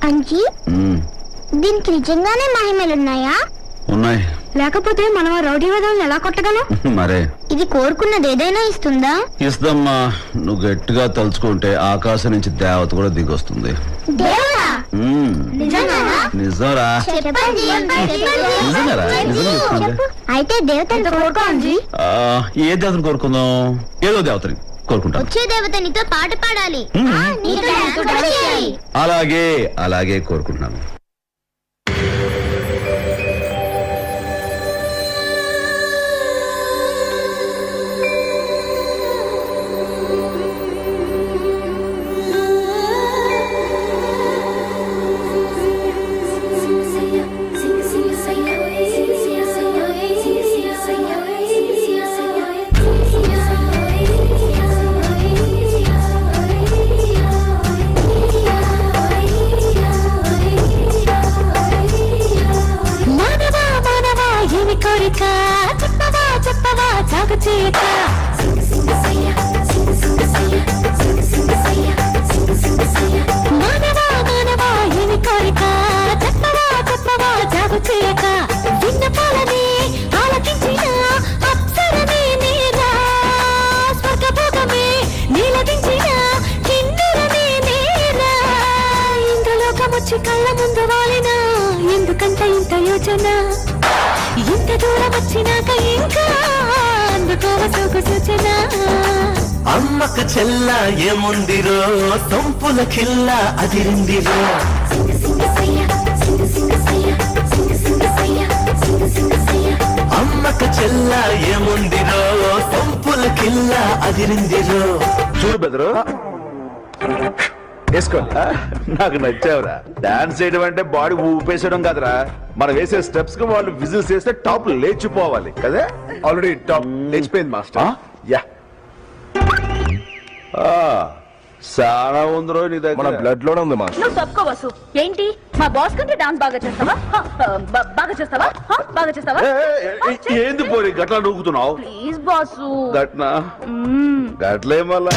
అంజీ దీనికి నిజంగానే మహిమలున్నాయా? ఉన్నాయి. లేకపోతే మనం రౌడీ వదలను ఎలా కొట్టగలం? మరే ఇది కోరుకున్నది ఏదైనా ఇస్తుందా? ఇస్తామ్మా. నువ్వు గట్టిగా తలుచుకుంటే ఆకాశం నుంచి దేవత కూడా దిగొస్తుంది. నిజంరా? అయితే దేవతని కోరుకో అంజీ. ఏ దేవతను కోరుకుందాం? ఏదో దేవతని కోరుకుంటా. వచ్చే దేవత నీతో పాట పాడాలి. అలాగే అలాగే కోరుకుంటున్నాను. కళ్ళ ముందు వాలినా ఎందుకంటే ఇంత యోచన, ఇంత దూరం వచ్చినాక ఇంకా అందుకోవసోకు సూచన. అమ్మకు చెల్ల ఏముందిరో సొంపుల కిల్ల అదిరిందిరో. అమ్మకు చెల్ల ఏముందిరో సొంపుల కిల్ల అదిరిందిరో. చూడు బెదరు వేసుకో. నాకు నచ్చావురా. డాన్స్ చేయడం అంటే బాడీ ఊపేసడం కాదురా, మనం వేసే స్టెప్స్ కి వాళ్ళు విజిల్స్ వేస్తే టాప్ లేచిపోవాలి కదా. ఆల్రెడీ టాప్ లేచిపోయింది మాస్టర్. యా చాలా ఉందిరో నీ దగ్గర. మన బ్లడ్ లోనే ఉంది మాస్టర్. నువ్వు తప్పుకోవచ్చు ఏంటి? మా బాస్ కంటే డాన్స్ బాగా చేస్తావా? బాగా చేస్తావా? బాగా చేస్తావా? ఏంది పోయి గట్లా నూకుతున్నావు? Please boss. గట్నా గట్లే మళ్ళా